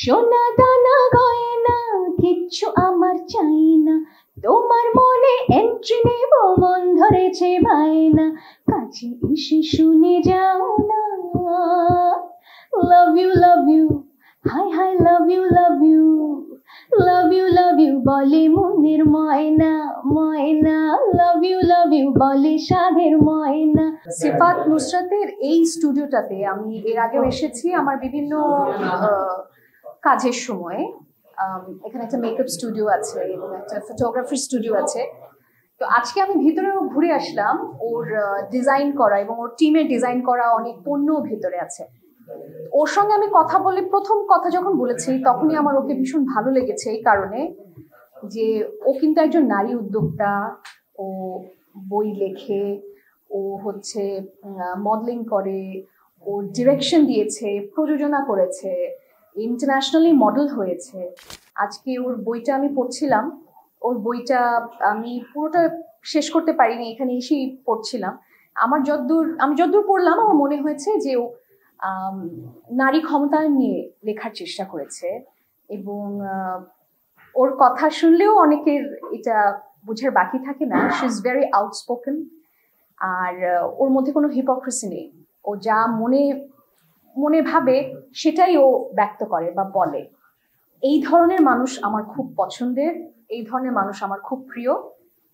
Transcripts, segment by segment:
সোনা দানা গয়না কিচ্ছু আমার চাই না, তোমার মনে এন্ট্রি নেব মন ধরেছে বায়না, কাছে এসে শুনে যাও না। লাভ ইউ হাই হাই লাভ ইউ লাভ ইউ বলে মনের ময়না ময়না, লাভ ইউ বলে সাধের ময়না। সিফাত নুসরাতের এই স্টুডিওটাতে আমি এর আগেও এসেছি আমার বিভিন্ন কাজের সময়। এখানে একটা মেকআপ স্টুডিও আছে এবং একটা ফটোগ্রাফি স্টুডিও আছে। তো আজকে আমি ভিতরেও ঘুরে আসলাম। ওর ডিজাইন করা এবং ওর টিমের ডিজাইন করা অনেক পণ্য ভিতরে আছে। ওর সঙ্গে আমি কথা বলে প্রথম কথা যখন বলেছি তখনই আমার ওকে ভীষণ ভালো লেগেছে, এই কারণে যে ও কিন্তু একজন নারী উদ্যোক্তা। ও বই লেখে, ও হচ্ছে মডেলিং করে, ও ডিরেকশন দিয়েছে, প্রযোজনা করেছে, ইন্টারন্যাশনালি মডেল হয়েছে। আজকে ওর বইটা আমি পড়ছিলাম। ওর বইটা আমি পুরোটা শেষ করতে পারিনি, এখানে এসেই পড়ছিলাম। আমি যতদূর পড়লাম আমার মনে হয়েছে যে ও নারী ক্ষমতায়ন নিয়ে লেখার চেষ্টা করেছে এবং ওর কথা শুনলেও অনেকের এটা বোঝার বাকি থাকে না। শি ইজ ভেরি আউটস্পোকেন, আর ওর মধ্যে কোনো হিপোক্রেসি নেই। ও যা মনে ভাবে সেটাই ও ব্যক্ত করে বা বলে। এই ধরনের মানুষ আমার খুব পছন্দের, এই ধরনের মানুষ আমার খুব প্রিয়।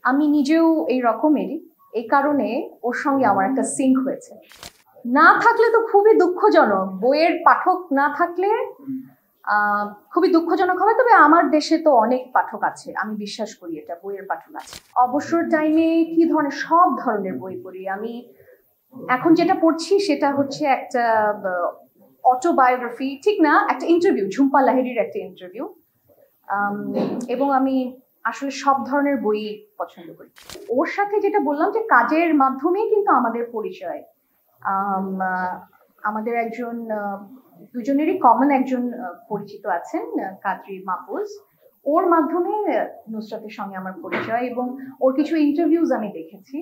আমি নিজেও এই রকমেরই, এই কারণে ওর সঙ্গে আমার একটা সিঙ্ক হয়েছে। না থাকলে তো খুবই দুঃখজনক, বইয়ের পাঠক না থাকলে খুবই দুঃখজনক হবে। তবে আমার দেশে তো অনেক পাঠক আছে, আমি বিশ্বাস করি এটা, বইয়ের পাঠক আছে। অবসর টাইমে কি ধরনের, সব ধরনের বই পড়ি আমি। এখন যেটা পড়ছি সেটা হচ্ছে একটা অটোবায়োগ্রাফি, ঠিক না, একটা ইন্টারভিউ, ঝুম্পা লাহিড়ীর একটা ইন্টারভিউ। এবং আমি আসলে সব ধরনের বই পছন্দ করি। ওর সাথে যেটা বললাম যে কাজের মাধ্যমেই কিন্তু আমাদের পরিচয়। আমাদের একজন, দুজনেরই কমন একজন পরিচিত আছেন, কাদরি মাহফুজ। ওর মাধ্যমে নুসরাতের সঙ্গে আমার পরিচয় এবং ওর কিছু ইন্টারভিউজ আমি দেখেছি।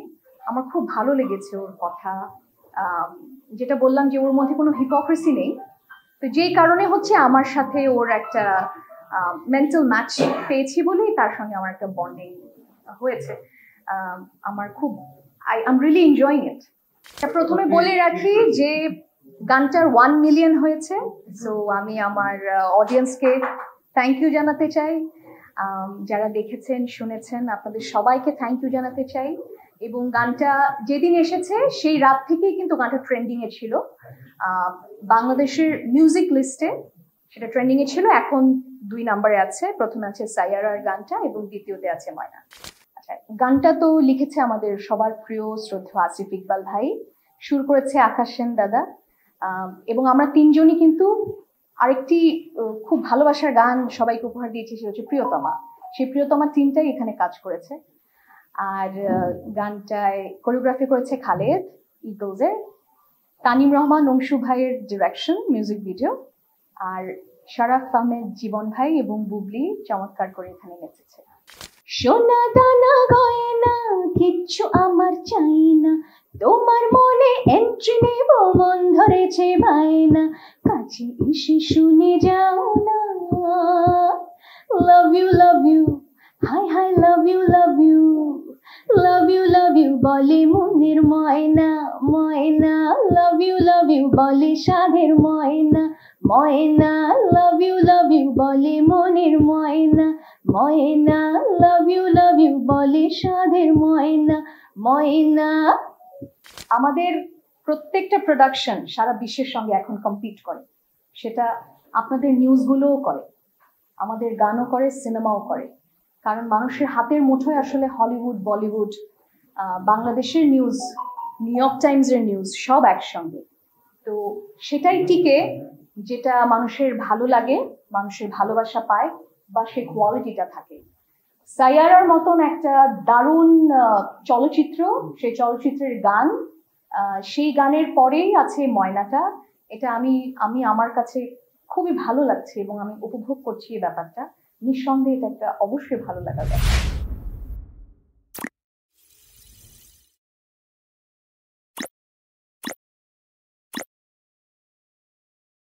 আমার খুব ভালো লেগেছে ওর কথা। যেটা বললাম যে ওর মধ্যে কোনো হিপোক্রেসি নেই, তো যেই কারণে হচ্ছে আমার সাথে ওর একটা মেন্টাল ম্যাচ পেয়েছি বলেই তার সঙ্গে আমার একটা বন্ডিং হয়েছে। আমার খুব I am really enjoying it. প্রথমে বলে রাখি যে গানটার 1 মিলিয়ন হয়েছে। সো আমি আমার অডিয়েন্সকে থ্যাংক ইউ জানাতে চাই। যারা দেখেছেন শুনেছেন আপনাদের সবাইকে থ্যাংক ইউ জানাতে চাই। এবং গানটা যেদিন এসেছে সেই রাত থেকেই কিন্তু গানটা ট্রেন্ডিং এ ছিল, বাংলাদেশের মিউজিক লিস্টে সেটা ট্রেন্ডিং এ ছিল। এখন 2 নম্বরে আছে, প্রথমে আছে সাইয়ারার গানটা এবং দ্বিতীয়তে আছে ময়না। আচ্ছা, গানটা তো লিখেছে আমাদের সবার প্রিয় শ্রদ্ধেয় আসিফ ইকবাল ভাই, সুর করেছে আকাশ সেন দাদা। এবং আমরা তিনজনই কিন্তু আরেকটি খুব ভালোবাসার গান সবাইকে উপহার দিয়েছি, সেটা হচ্ছে প্রিয়তমা। সেই প্রিয়তমা টিমটাই এখানে কাজ করেছে। আর গানটায় কোরিওগ্রাফি করেছে খালেদ ইগলসের, তানিম রহমান অংশু ভাইয়ের ডিরেকশন, মিউজিক ভিডিও, আর শরাফ আহমেদ জীবন ভাই এবং বুবলি চমৎকার করে এখানে নেচেছে। সোনা দানা গয়না কিচ্ছু আমার চাই না, তোমার মনে এন্ট্রি নেব মন ধরেছে বায়না, কাছে এসে শুনে যাও না। লাভ ইউ হাই হাই লাভ ইউ বলে মনের ময়না ময়না, লাভ ইউ বলে সাধের ময়না ময়না, লাভ ইউ বলে মনের ময়না ময়না, লাভ ইউ বলে সাধের ময়না ময়না। আমাদের প্রত্যেকটা প্রোডাকশন সারা বিশ্বের সঙ্গে এখন কম্পিট করে, সেটা আপনাদের নিউজগুলোও করে, আমাদের গানও করে, সিনেমাও করে। কারণ মানুষের হাতের মুঠোয় আসলে হলিউড, বলিউড, বাংলাদেশের নিউজ, নিউ ইয়র্ক টাইমসের নিউজ সব একসঙ্গে। তো সেটাই টিকে যেটা মানুষের ভালো লাগে, মানুষের ভালোবাসা পায় বা সেই কোয়ালিটিটা থাকে। সাইয়ারার মতন একটা দারুণ চলচ্চিত্র, সেই চলচ্চিত্রের গান, সেই গানের পরেই আছে ময়নাটা। এটা আমি আমার কাছে খুবই ভালো লাগছে এবং আমি উপভোগ করছি এই ব্যাপারটা। নিঃসন্দেহে এটা একটা অবশ্যই ভালো লাগা।